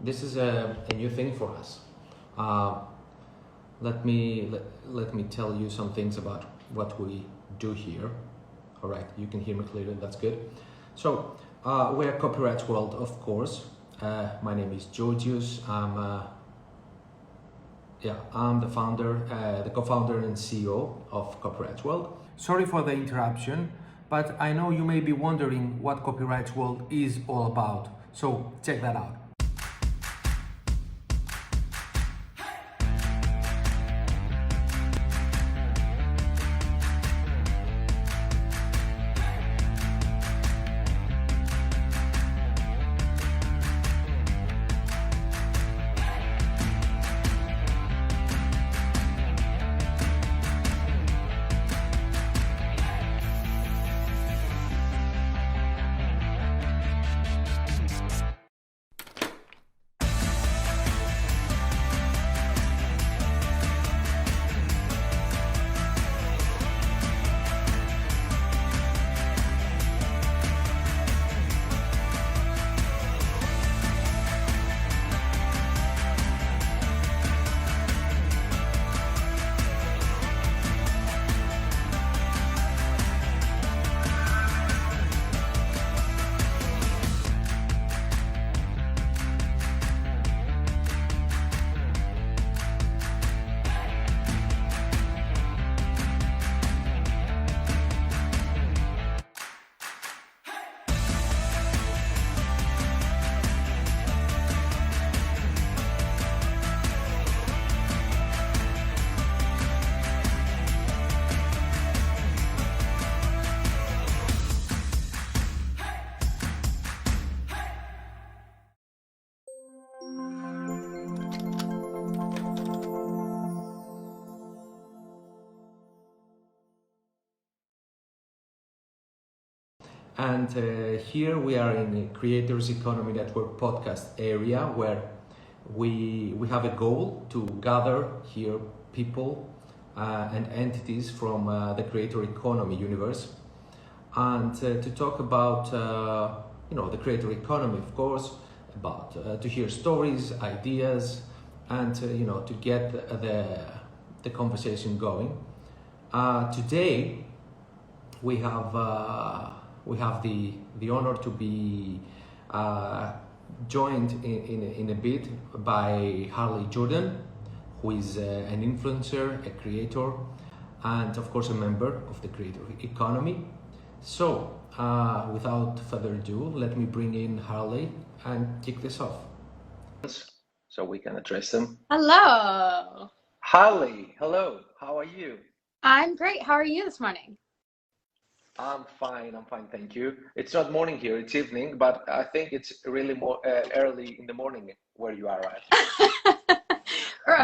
This is a new thing for us. Uh, let me tell you some things about what we do here. All right, you can hear me clearly. That's good. So we're Copyright World, of course. My name is Georgius. I'm the founder, the co-founder and CEO of Copyright World. Sorry for the interruption, but I know you may be wondering what Copyright World is all about. So check that out. And here we are in the Creators Economy Network podcast area where we have a goal to gather here people and entities from the creator economy universe and to talk about the creator economy, of course, about to hear stories, ideas, and to get the conversation going. Today we have the honor to be joined in a bit by Harley Jordan, who is an influencer, a creator, and of course a member of the creator economy. So without further ado, let me bring in Harley and kick this off. So we can address them. Hello. Harley, hello. How are you? I'm great. How are you this morning? I'm fine, thank you. It's not morning here, it's evening, but I think it's really more early in the morning where you are at.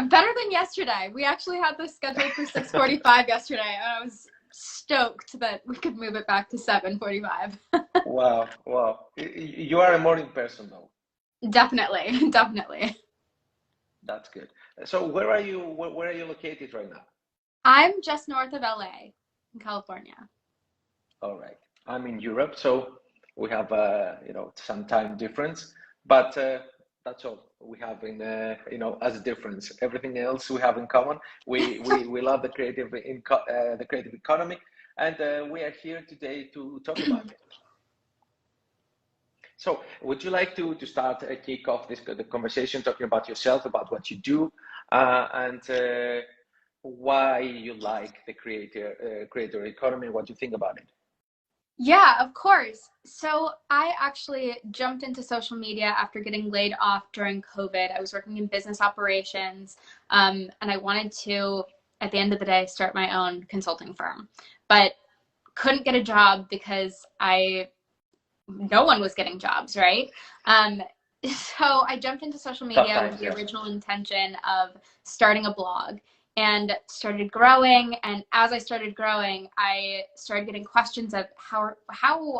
Better than yesterday. We actually had this scheduled for 6:45 yesterday, and I was stoked that we could move it back to 7:45. Wow. You are a morning person though. Definitely, definitely. That's good. So where are you located right now? I'm just north of LA in California. All right. I'm in Europe, so we have some time difference, but that's all we have in as a difference. Everything else we have in common. We love the creative economy, and we are here today to talk about it. So, would you like to start kick off the conversation talking about yourself, about what you do, and why you like the creator economy? What do you think about it? Yeah, of course. So I actually jumped into social media after getting laid off during COVID. I was working in business operations, and I wanted to, at the end of the day, start my own consulting firm, but couldn't get a job because no one was getting jobs, right? So I jumped into social media with the original intention of starting a blog and started growing. And as I started growing, I started getting questions of how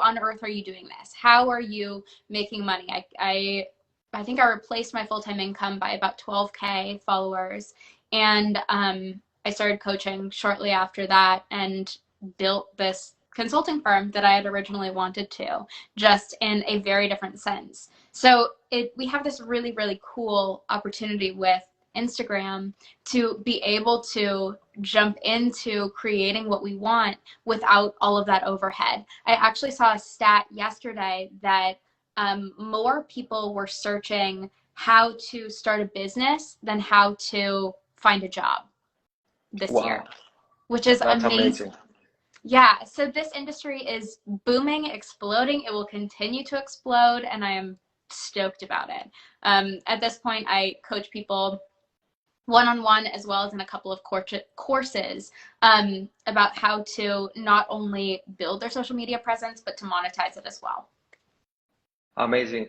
on earth are you doing this? How are you making money? I think I replaced my full-time income by about 12K followers. And I started coaching shortly after that and built this consulting firm that I had originally wanted to, just in a very different sense. So we have this really, really cool opportunity with Instagram to be able to jump into creating what we want without all of that overhead. I actually saw a stat yesterday that more people were searching how to start a business than how to find a job this year, Wow, which is that's amazing. amazing. Yeah, so this industry is booming, exploding. It will continue to explode, and I am stoked about it. At this point, I coach people one-on-one as well as in a couple of courses about how to not only build their social media presence, but to monetize it as well. Amazing.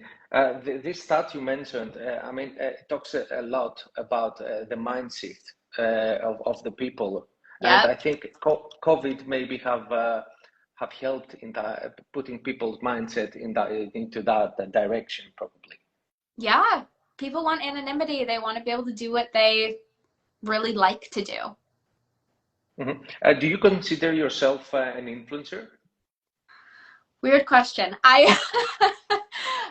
This stat you mentioned, it talks a lot about the mindset of the people, and Yep. I think COVID maybe have helped in putting people's mindset into that direction, probably. Yeah, people want anonymity. They want to be able to do what they really like to do. Do you consider yourself an influencer? Weird question. I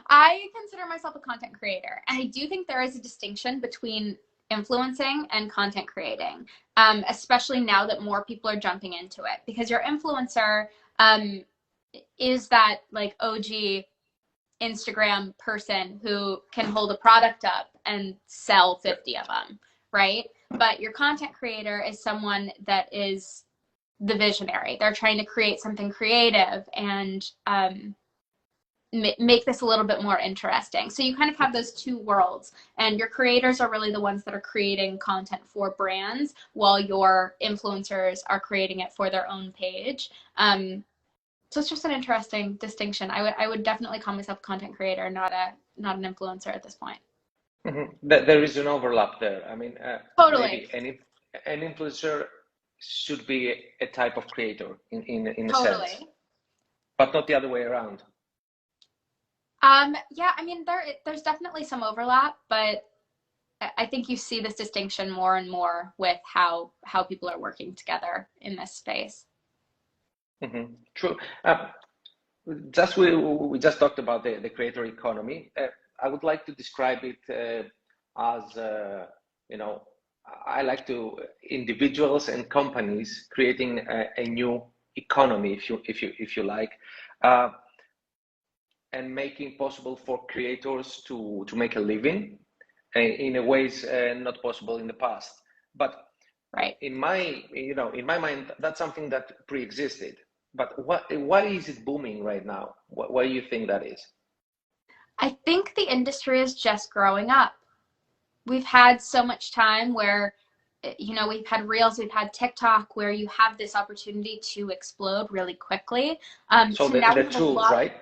I consider myself a content creator, and I do think there is a distinction between influencing and content creating, especially now that more people are jumping into it. Because your influencer is that like OG Instagram person who can hold a product up and sell 50 of them, right? But your content creator is someone that is the visionary. They're trying to create something creative and make this a little bit more interesting. So you kind of have those two worlds, and your creators are really the ones that are creating content for brands, while your influencers are creating it for their own page. So it's just an interesting distinction. I would definitely call myself a content creator, not an influencer at this point. There is an overlap there. Totally. Maybe an influencer should be a type of creator in a sense, Totally. but not the other way around. Yeah, I mean, there's definitely some overlap, but I think you see this distinction more and more with how people are working together in this space. True. We just talked about the creator economy. I would like to describe it as you know I like to individuals and companies creating a new economy, if you like, uh, and making possible for creators to make a living in a ways not possible in the past. But Right. in my mind, that's something that pre-existed. But why is it booming right now? Why do you think that is? I think the industry is just growing up. We've had so much time where, we've had Reels, we've had TikTok, where you have this opportunity to explode really quickly. So So now we the have a tools, lot. right?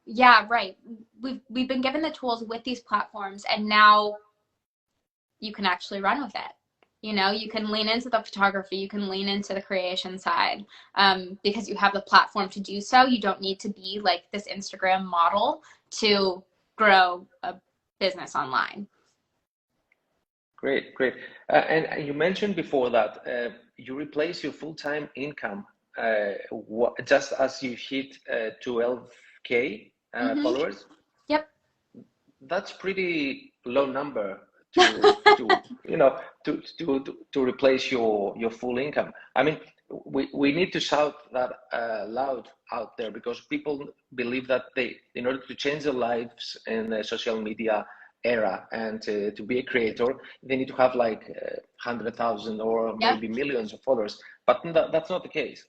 Yeah, right. We've been given the tools with these platforms, and now you can actually run with it. You can lean into the photography, you can lean into the creation side, because you have the platform to do so. You don't need to be like this Instagram model to grow a business online. Great, great. And you mentioned before that you replace your full-time income just as you hit 12K Mm-hmm. followers. Yep. That's pretty low number to replace your full income. We need to shout that loud out there, because people believe that in order to change their lives in the social media era and to be a creator, they need to have like 100,000 or Yep. maybe millions of followers. But that's not the case.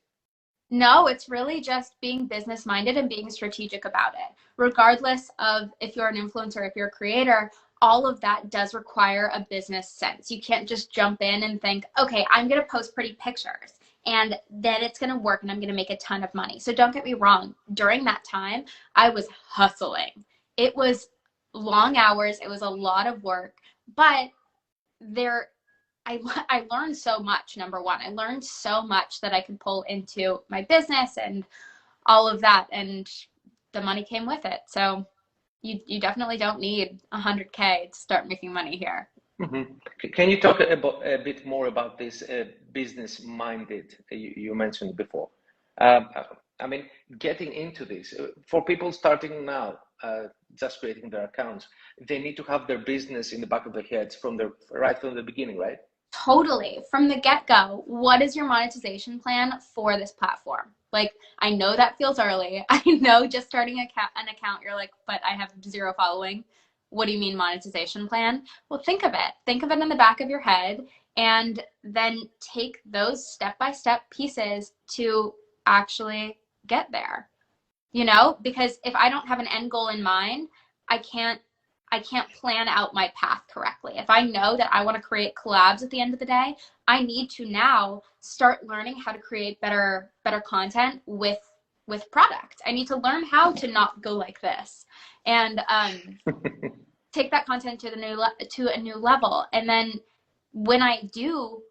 No, it's really just being business minded and being strategic about it. Regardless of if you're an influencer, if you're a creator, all of that does require a business sense. You can't just jump in and think, okay, I'm going to post pretty pictures and then it's going to work and I'm going to make a ton of money. So don't get me wrong. During that time, I was hustling. It was long hours. It was a lot of work, but I learned so much. Number one, I learned so much that I could pull into my business and all of that, and the money came with it. So you definitely don't need 100K to start making money here. Can you talk a bit more about this business minded you mentioned before? I mean, getting into this for people starting now, just creating their accounts, they need to have their business in the back of their heads right from the beginning, right? Totally. From the get-go, what is your monetization plan for this platform? Like, I know that feels early. I know just starting an account, you're like, but I have 0 following. What do you mean monetization plan? Well, think of it. Think of it in the back of your head, and then take those step-by-step pieces to actually get there. You know, because if I don't have an end goal in mind, I can't plan out my path correctly. If I know that I want to create collabs at the end of the day, I need to now start learning how to create better content with product. I need to learn how to not go like this, and take that content to a new level. And then when I do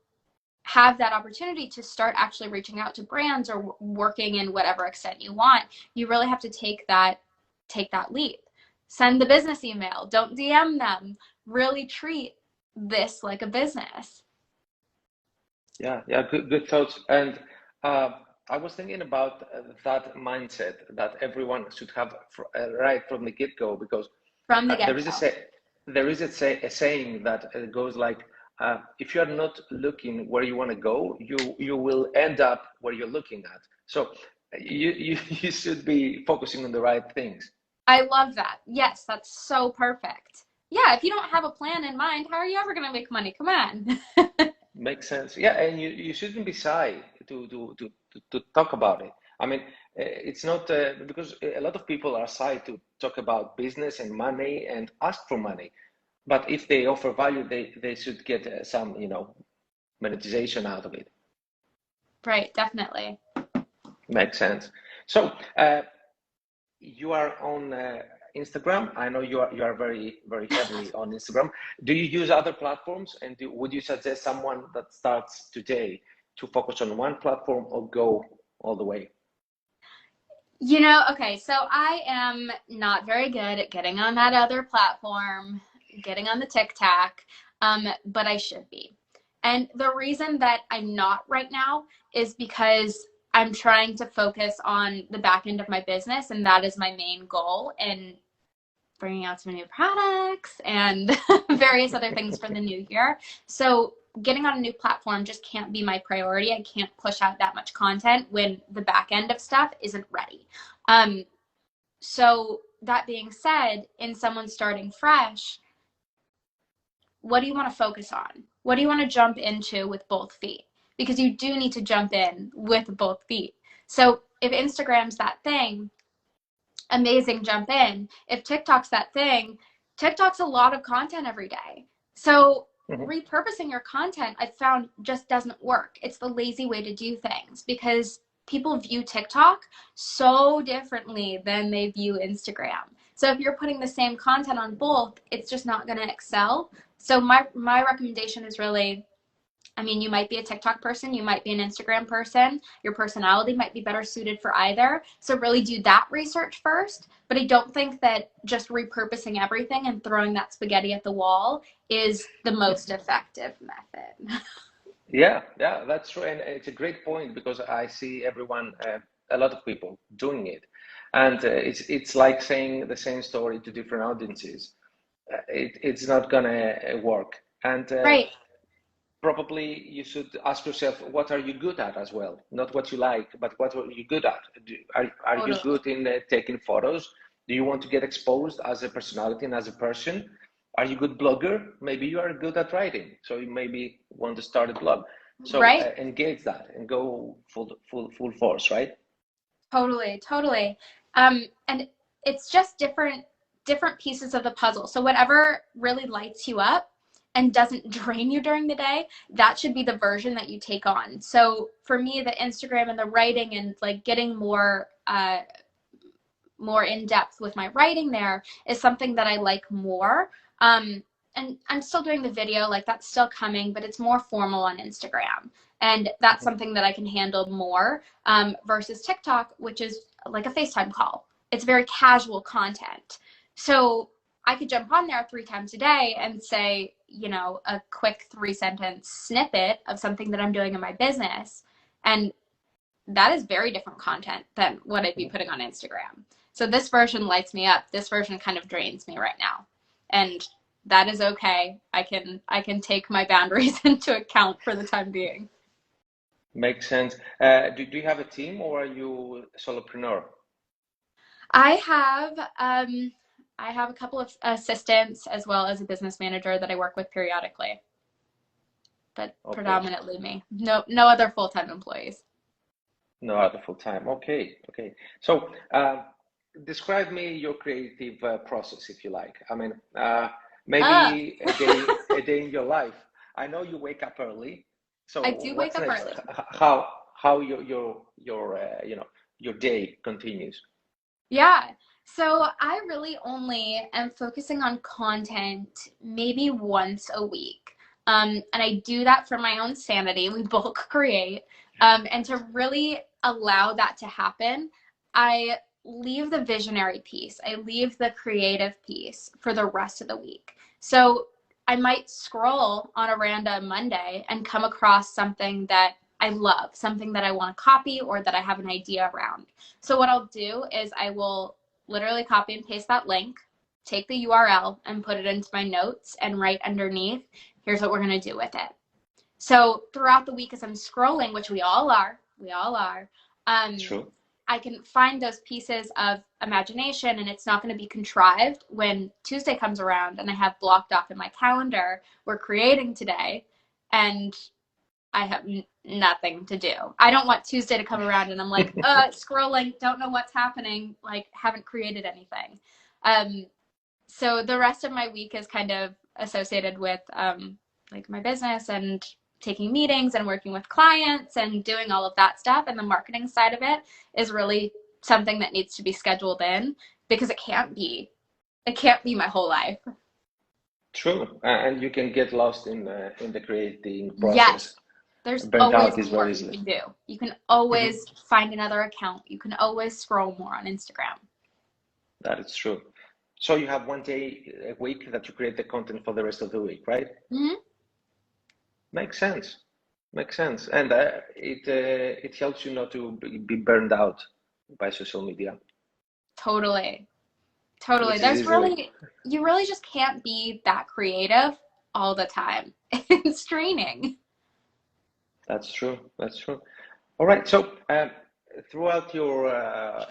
have that opportunity to start actually reaching out to brands or working in whatever extent you want, you really have to take that leap. Send the business email, don't DM them. Really treat this like a business. Yeah, good thoughts. And I was thinking about that mindset that everyone should have right from the get-go, because From the there is get-go. a saying that goes like, if you are not looking where you want to go, you will end up where you're looking at. So you should be focusing on the right things. I love that. Yes, that's so perfect. Yeah, if you don't have a plan in mind, how are you ever going to make money? Come on. Makes sense. Yeah, and you shouldn't be shy to talk about it. I mean, it's not because a lot of people are shy to talk about business and money and ask for money. But if they offer value, they should get some, monetization out of it. Right, definitely. Makes sense. So you are on Instagram. I know you are very heavily on Instagram. Do you use other platforms? And would you suggest someone that starts today to focus on one platform or go all the way? Okay, so I am not very good at getting on that other platform, getting on the TikTok, but I should be. And the reason that I'm not right now is because I'm trying to focus on the back end of my business, and that is my main goal, and bringing out some new products and various other things for the new year. So getting on a new platform just can't be my priority. I can't push out that much content when the back end of stuff isn't ready. So that being said, in someone starting fresh, what do you want to focus on? What do you want to jump into with both feet? Because you do need to jump in with both feet. So if Instagram's that thing, amazing, jump in. If TikTok's that thing, TikTok's a lot of content every day. So repurposing your content, I found, just doesn't work. It's the lazy way to do things, because people view TikTok so differently than they view Instagram. So if you're putting the same content on both, it's just not going to excel. So my recommendation is really, you might be a TikTok person, you might be an Instagram person, your personality might be better suited for either. So really do that research first. But I don't think that just repurposing everything and throwing that spaghetti at the wall is the most effective method. Yeah, that's true. And it's a great point, because I see everyone, a lot of people doing it. And it's like saying the same story to different audiences. It's not going to work. And Right. probably you should ask yourself, what are you good at as well? Not what you like, but what are you good at? Are you good in taking photos? Do you want to get exposed as a personality and as a person? Are you a good blogger? Maybe you are good at writing, so you maybe want to start a blog. So right. Engage that and go full force, right? Totally. And it's just different pieces of the puzzle. So whatever really lights you up and doesn't drain you during the day, that should be the version that you take on. So for me, the Instagram and the writing and like getting more in depth with my writing there is something that I like more. And I'm still doing the video, like that's still coming, but it's more formal on Instagram. And that's something that I can handle more versus TikTok, which is like a FaceTime call. It's very casual content. So I could jump on there 3 times a day and say, a quick 3-sentence snippet of something that I'm doing in my business. And that is very different content than what I'd be putting on Instagram. So this version lights me up. This version kind of drains me right now. And that is okay. I can take my boundaries into account for the time being. Makes sense. Do you have a team, or are you a solopreneur? I have a couple of assistants as well as a business manager that I work with periodically. But Okay. predominantly me. No other full-time employees. No other full time. Okay. Okay. So, describe me your creative process, if you like. I mean, Ah, maybe a day in your life. I know you wake up early. So, I do wake what's up next? early. How your your day continues? Yeah. So I really only am focusing on content maybe once a week. And I do that for my own sanity. We bulk create. And to really allow that to happen, I leave the visionary piece, I leave the creative piece for the rest of the week. So I might scroll on a random Monday and come across something that I love, something that I want to copy or that I have an idea around. So what I'll do is I will literally copy and paste that link, take the URL and put it into my notes and write underneath, here's what we're going to do with it. So throughout the week as I'm scrolling, which we all are, True. I can find those pieces of imagination, and it's not going to be contrived when Tuesday comes around and I have blocked off in my calendar, we're creating today, and I have nothing to do. I don't want Tuesday to come around and I'm like, scrolling, don't know what's happening, like haven't created anything. So the rest of my week is kind of associated with like my business and taking meetings and working with clients and doing all of that stuff. And the marketing side of it is really something that needs to be scheduled in because it can't be my whole life. True. And you can get lost in the creating Yes. process. There's Burnt always out is more very you easily. can do. You can Mhm. always find another account. You can always scroll more on Instagram. That is true. So you have one day a week that you create the content for the rest of the week, right? Hmm. Makes sense. Makes sense. And it helps you not to be burned out by social media, Totally. Totally. which is easily. You really just can't be that creative all the time. It's draining. That's true. That's true. All right. So throughout your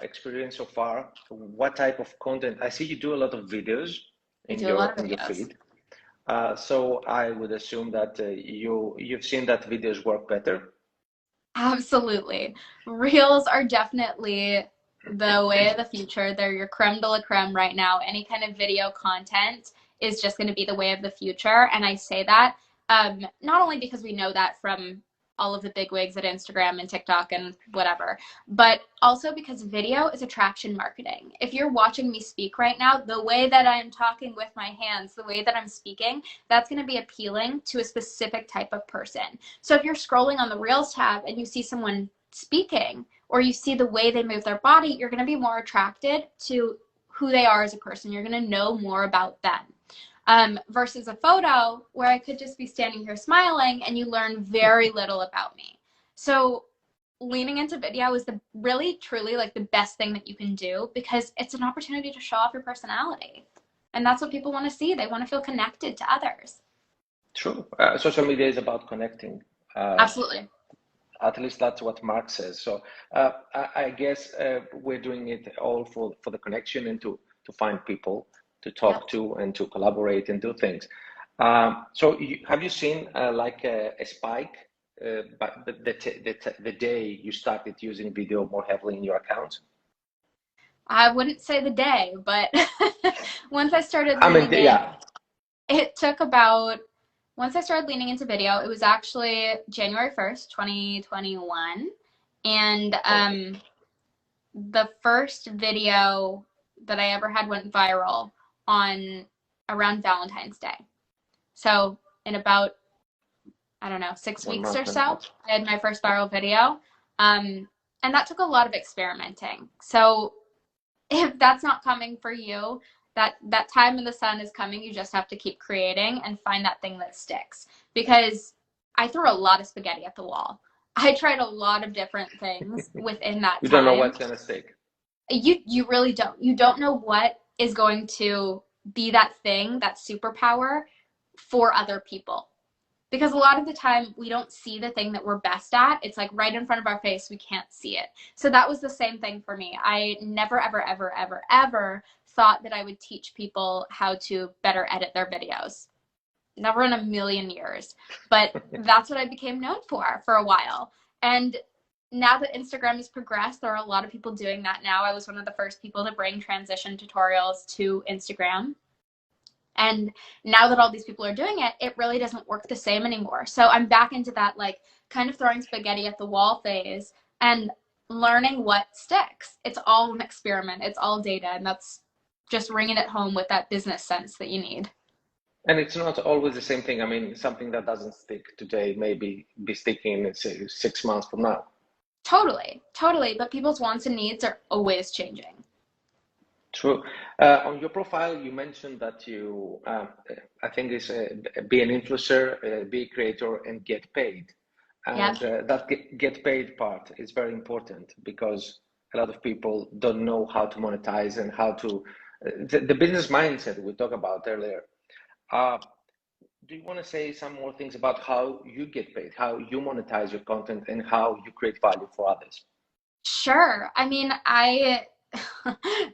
experience so far, what type of content? I see you do a lot of videos I do a lot of in your videos. feed. So I would assume that you've seen that videos work better. Absolutely. Reels are definitely the way of the future. They're your creme de la creme right now. Any kind of video content is just going to be the way of the future. And I say that not only because we know that from all of the big wigs at Instagram and TikTok and whatever, but also because video is attraction marketing. If you're watching me speak right now, the way that I'm talking with my hands, the way that I'm speaking, that's going to be appealing to a specific type of person. So if you're scrolling on the Reels tab and you see someone speaking or you see the way they move their body, you're going to be more attracted to who they are as a person. You're going to know more about them. Versus a photo where I could just be standing here smiling and you learn very little about me. So leaning into video is the really truly like the best thing that you can do because it's an opportunity to show off your personality. And that's what people want to see. They want to feel connected to others. True. Social media is about connecting. Uh, Absolutely. at least that's what Mark says. So I guess we're doing it all for the connection and to find people to Yep. talk to and to collaborate and do things. So have you seen like a spike, but the day you started using video more heavily in your account? I wouldn't say the day, but once I started I mean, leaning in, yeah. it took about, once I started leaning into video, it was actually January 1st, 2021. And Okay. the first video that I ever had went viral on around Valentine's Day. So in about, I don't know, 6 weeks or 1 month and a so, half. I had my first viral video. And that took a lot of experimenting. So if that's not coming for you, that time in the sun is coming. You just have to keep creating and find that thing that sticks. Because I threw a lot of spaghetti at the wall. I tried a lot of different things within that You don't know time. what's gonna stick. You really don't. You don't know what is going to be that thing, that superpower for other people. Because a lot of the time we don't see the thing that we're best at. It's like right in front of our face, we can't see it. So that was the same thing for me. I never, ever, ever, ever, ever thought that I would teach people how to better edit their videos. Never in a million years. But that's what I became known for a while. And now that Instagram has progressed, there are a lot of people doing that now. I was one of the first people to bring transition tutorials to Instagram. And now that all these people are doing it, it really doesn't work the same anymore. So I'm back into that like kind of throwing spaghetti at the wall phase and learning what sticks. It's all an experiment. It's all data. And that's just ringing it home with that business sense that you need. And it's not always the same thing. I mean, something that doesn't stick today maybe be sticking in say 6 months from now. Totally, totally. But people's wants and needs are always changing. True. On your profile, you mentioned that you, I think, is be an influencer, be a creator, and get paid. And Yep. that get paid part is very important because a lot of people don't know how to monetize and how to the business mindset we talked about earlier. Uh, do you want to say some more things about how you get paid, how you monetize your content, and how you create value for others? Sure. I mean, I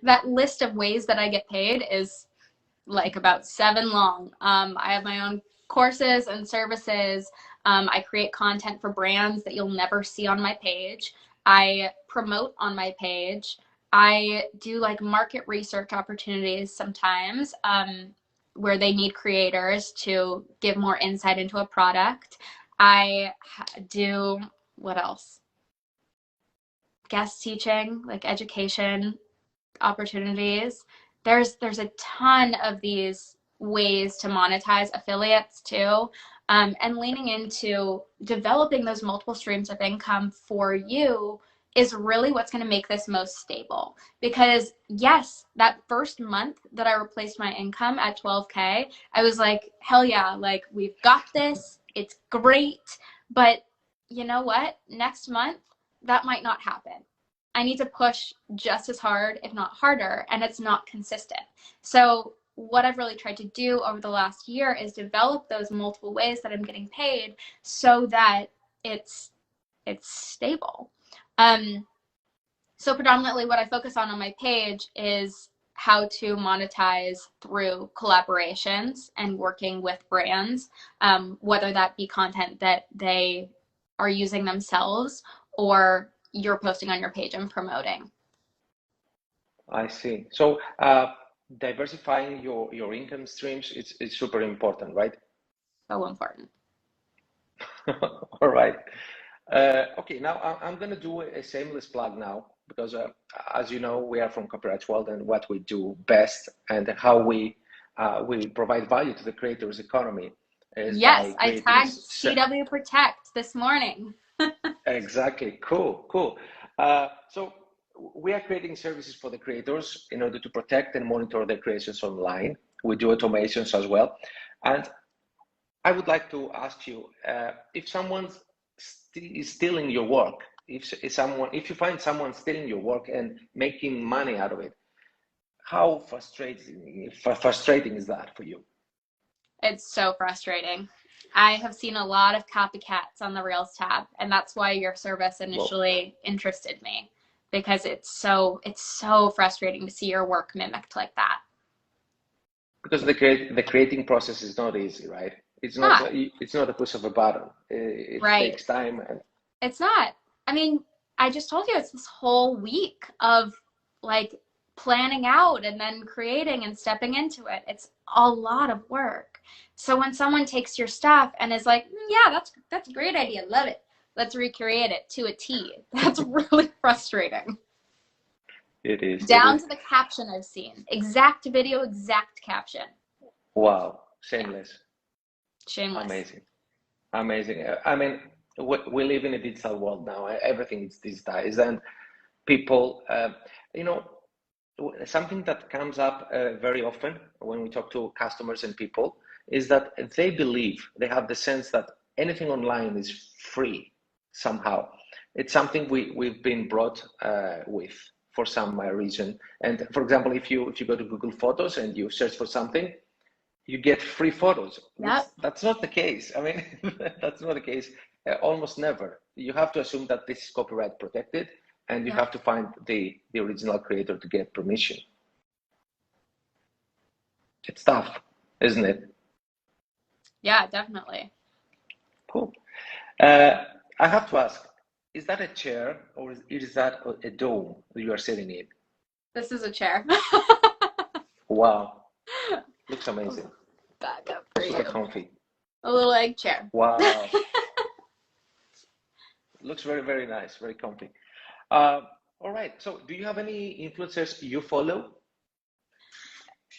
that list of ways that I get paid is like about 7 long. I have my own courses and services. I create content for brands that you'll never see on my page. I promote on my page. I do like market research opportunities sometimes where they need creators to give more insight into a product. I do what else? Guest teaching, like education opportunities. There's a ton of these ways to monetize affiliates too, and leaning into developing those multiple streams of income for you is really what's going to make this most stable. Because yes, that first month that I replaced my income at 12K, I was like, hell yeah, like we've got this, it's great. But you know what? Next month, that might not happen. I need to push just as hard, if not harder, and it's not consistent. So what I've really tried to do over the last year is develop those multiple ways that I'm getting paid so that it's stable. Um, so predominantly what I focus on my page is how to monetize through collaborations and working with brands, whether that be content that they are using themselves or you're posting on your page and promoting. I see. So diversifying your income streams is super important, right? So important. All right. Okay, now I'm going to do a shameless plug now because, as you know, we are from copyright world and what we do best and how we provide value to the creators economy is by Yes, I creating. tagged CW Protect this morning. Exactly. Cool. Cool. So we are creating services for the creators in order to protect and monitor their creations online. We do automations as well, and I would like to ask you if someone is stealing your work, if you find someone stealing your work and making money out of it, how frustrating is that for you? It's so frustrating. I have seen a lot of copycats on the Reels tab, and that's why your service Well, initially interested me because it's so frustrating to see your work mimicked like that. because the creating process is not easy, right? Not It's not a push of a button. It right. takes time and It's not. I mean, I just told you it's this whole week of like planning out and then creating and stepping into it. It's a lot of work. So when someone takes your stuff and is like, yeah, that's a great idea, love it. Let's recreate it to a T. That's really frustrating. it is. It Down is. to the caption I've seen. Exact video, exact caption. Wow, Yeah, shameless. shameless. Amazing. Amazing. I mean, we live in a digital world now. Everything is digitized, and people, you know, something that comes up very often when we talk to customers and people is that they believe they have the sense that anything online is free. somehow. It's something we've been brought with for some reason. And for example, if you go to Google Photos and you search for something, you get free photos. Yep. That's not the case. I mean, that's not the case. Almost never. You have to assume that this is copyright protected, and you have to find the original creator to get permission. It's tough, isn't it? Yeah, definitely. Cool. I have to ask, is that a chair or is that a dome you are sitting in? This is a chair. Wow. Looks amazing. Back up for Super you. comfy. A little egg chair. Wow. Looks very, very nice, very comfy. All right. So do you have any influencers you follow?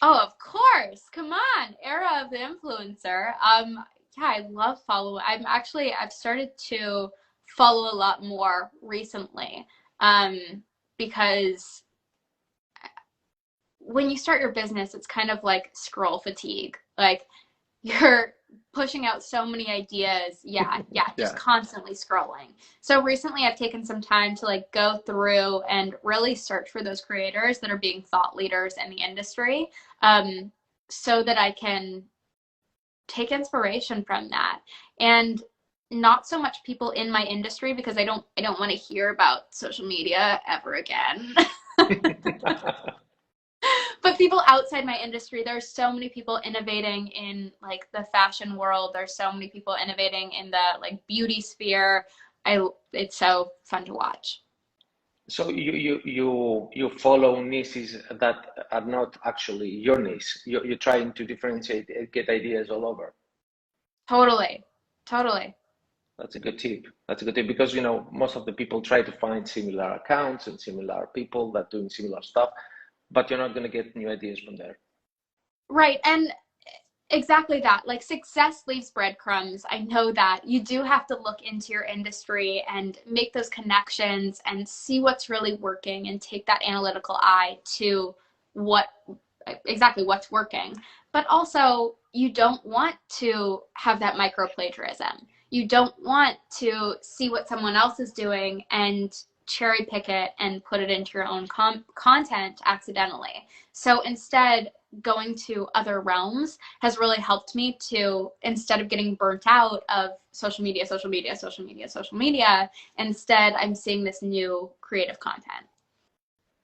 Oh, of course. Come on. Era of the influencer. Yeah, I love following. I've started to follow a lot more recently. Because when you start your business, it's kind of like scroll fatigue. Like you're pushing out so many ideas. Yeah, just constantly scrolling. So recently I've taken some time to like go through and really search for those creators that are being thought leaders in the industry, so that I can take inspiration from that. And not so much people in my industry, because I don't want to hear about social media ever again. But people outside my industry, there's so many people innovating in like the fashion world. There's so many people innovating in the like beauty sphere. It's so fun to watch. So you follow niches that are not actually your niche. You're trying to differentiate and get ideas all over. Totally. That's a good tip. That's a good tip because most of the people try to find similar accounts and similar people that doing similar stuff, but you're not going to get new ideas from there. Right. And exactly that. Like success leaves breadcrumbs. I know that. You do have to look into your industry and make those connections and see what's really working and take that analytical eye to exactly what's working. But also, you don't want to have that micro plagiarism. You don't want to see what someone else is doing and cherry pick it and put it into your own content accidentally. So instead, going to other realms has really helped me to, instead of getting burnt out of social media, instead I'm seeing this new creative content.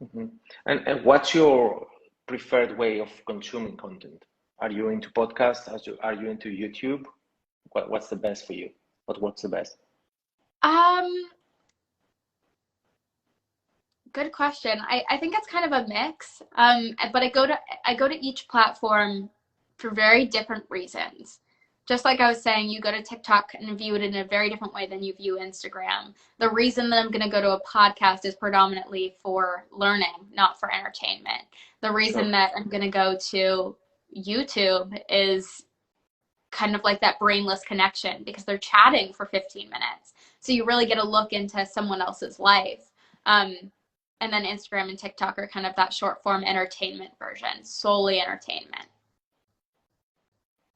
Mm-hmm. And what's your preferred way of consuming content? Are you into podcasts? Are you into YouTube? What's the best for you? What works the best? Good question. I think it's kind of a mix. But I go to each platform for very different reasons. Just like I was saying, you go to TikTok and view it in a very different way than you view Instagram. The reason that I'm going to go to a podcast is predominantly for learning, not for entertainment. The reason that I'm going to go to YouTube is kind of like that brainless connection because they're chatting for 15 minutes. So you really get a look into someone else's life. And then Instagram and TikTok are kind of that short form entertainment version, solely entertainment.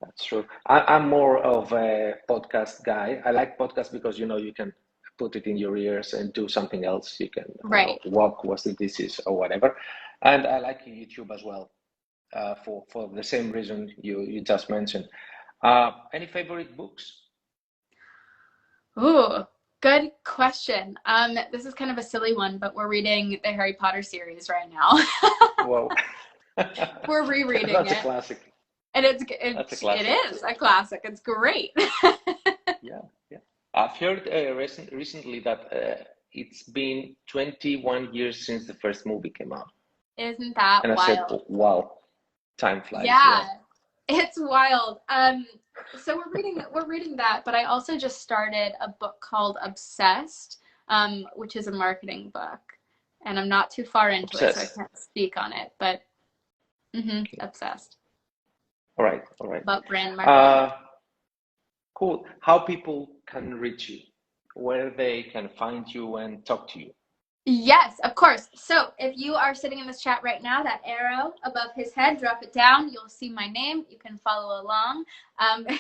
That's true. I'm more of a podcast guy. I like podcasts because you can put it in your ears and do something else. You can walk, wash the dishes, or whatever. And I like YouTube as well, for the same reason you just mentioned. Any favorite books? Ooh, good question. This is kind of a silly one, but we're reading the Harry Potter series right now. Whoa. We're rereading That's it. a classic. And it is a classic. It's great. Yeah. I've heard recently that it's been 21 years since the first movie came out. Isn't that and wild? I said, oh, wow, time flies. Yeah, it's wild. So we're reading that, but I also just started a book called Obsessed, which is a marketing book, and I'm not too far into it, so I can't speak on it. But Obsessed. All right. About brand marketing. Cool. How people can reach you, where they can find you and talk to you. Yes, of course. So if you are sitting in this chat right now, that arrow above his head, drop it down. You'll see my name. You can follow along.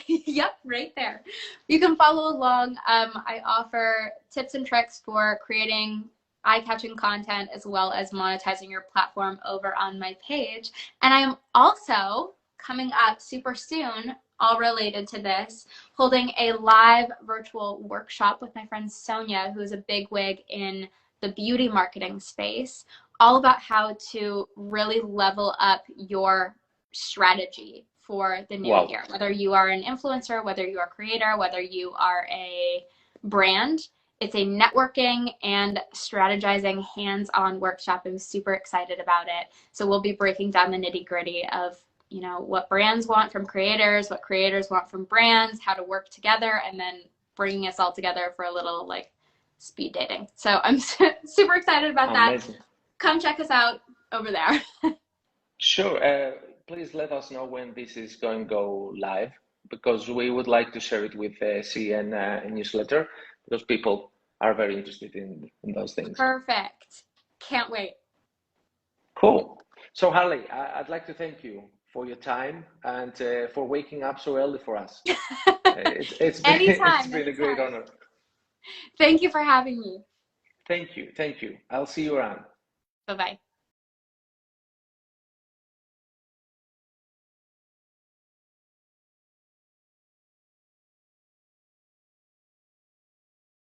Yep, right there. You can follow along. I offer tips and tricks for creating eye-catching content as well as monetizing your platform over on my page. And I am also coming up super soon, all related to this, holding a live virtual workshop with my friend Sonia, who is a bigwig in the beauty marketing space, all about how to really level up your strategy for the new Wow. year. Whether you are an influencer, whether you are a creator, whether you are a brand, it's a networking and strategizing hands-on workshop. I'm super excited about it. So we'll be breaking down the nitty-gritty of, you know, what brands want from creators, what creators want from brands, how to work together, and then bringing us all together for a little like speed dating. So I'm super excited about that. Amazing. Come check us out over there. Sure. Please let us know when this is going to go live, because we would like to share it with the CEN newsletter, because people are very interested in those things. Perfect. Can't wait. Cool. So Harley, I'd like to thank you for your time and for waking up so early for us. It's been, Anytime, it's been a anytime. great honor. Thank you for having me. Thank you. Thank you. I'll see you around. Bye-bye.